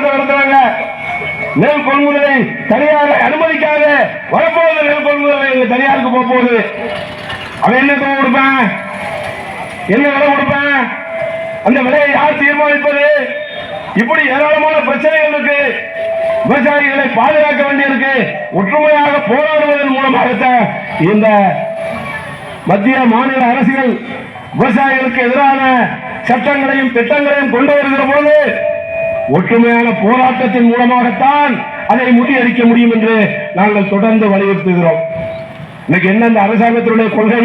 நடத்துறாங்க. நெல் கொள்முதலை தனியார் அனுமதிக்காத வரப்போகுது. நெல் கொள்முதல் தனியாருக்கு போகுது. அவன் என்ன தொகை கொடுப்பான்? என்ன விலை கொடுப்பான்? அந்த விலையை யார் தீர்மானிப்பது? இப்படி ஏராளமான பிரச்சனைகள் இருக்கு. விவசாயிகளை பாதுகாக்க வேண்டியிருக்கு. ஒற்றுமையாக போராடுவதன் மூலமாகத்தான் இந்த மத்திய மாநில அரசுகள் விவசாயிகளுக்கு எதிரான சட்டங்களையும் திட்டங்களையும் கொண்டு வருகிற போது ஒற்றுமையான போராட்டத்தின் மூலமாகத்தான் அதை முறியடிக்க முடியும் என்று நாங்கள் தொடர்ந்து வலியுறுத்துகிறோம். இன்னைக்கு என்ன இந்த அரசாங்கத்தினுடைய கொள்கை?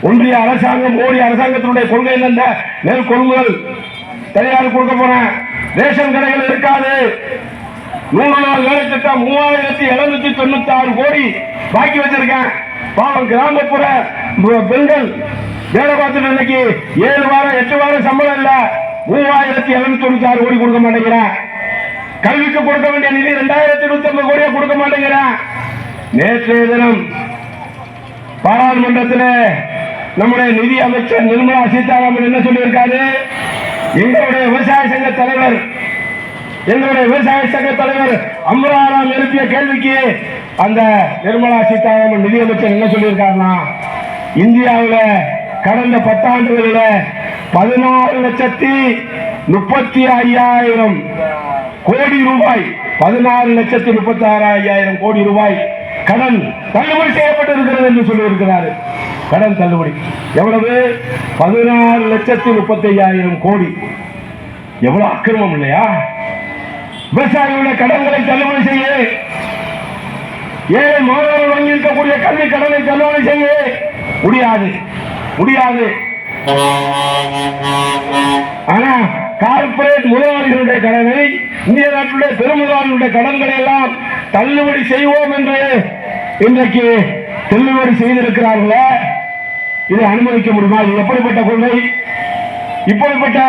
ஒன்றிய அரசாங்கம் மோடி அரசாங்கத்தினுடைய கொள்கை என்ன? நெல் கொள்முதல் தனியார் கொடுக்க போறேன், ரேஷன் கடைகள் இருக்காது, 100 நாள் வேலை திட்டம் 3796 கோடி பாக்கி வச்சிருக்கேன். பாவம் கிராமப்புற பெண்கள் வேலை பார்த்துட்டு இன்னைக்கு 7 வாரம் 8 வாரம் சம்பளம் இல்ல, 3796 கோடி கொடுக்க மாட்டேங்கிறேன். கல்விக்கு கொடுக்க வேண்டிய நிதி 2250 கோடியா கொடுக்க மாட்டேங்கிறேன். நேற்றைய தினம் பாராளுமன்றத்தில் நம்முடைய நிதி அமைச்சர் நிர்மலா சீதாராமன் என்ன சொல்லியிருக்காரு? எங்களுடைய விவசாய சங்க தலைவர் அம்ராராம் எழுப்பிய கேள்விக்கு அந்த நிர்மலா சீதாராமன் நிதி அமைச்சர் என்ன சொல்லியிருக்காருன்னா, இந்தியாவில் கடந்த 10 ஆண்டுகளில் 14,35,000 கோடி ரூபாய் 14,36,000 கோடி ரூபாய் கடன் தள்ளுபடி செய்யப்பட்டிருக்கிறது என்று சொல்லியிருக்கிறார். கடன் தள்ளுபடி எவ்வளவு? 16,35,000 கோடி. எவ்வளவு அக்கிரமம் இல்லையா? விவசாயிகளுடைய கடன்களை தள்ளுபடி செய்ய, ஏழை மாணவர்கள் வாங்கி இருக்கக்கூடிய கல்வி கடனை தள்ளுபடி செய்ய முடியாது. ஆனா கார்பரேட் முதலாளிகளுடைய கடனை, இந்திய நாட்டுடைய பெருமுதலாளிகளுடைய கடன்களை எல்லாம் தள்ளுபடி செய்வோம் என்று இன்றைக்கு தள்ளுபடி செய்திருக்கிறார்களே, இதை அனுமதிக்க முடியுமா? இது எப்படிப்பட்ட கொள்கை? இப்படிப்பட்ட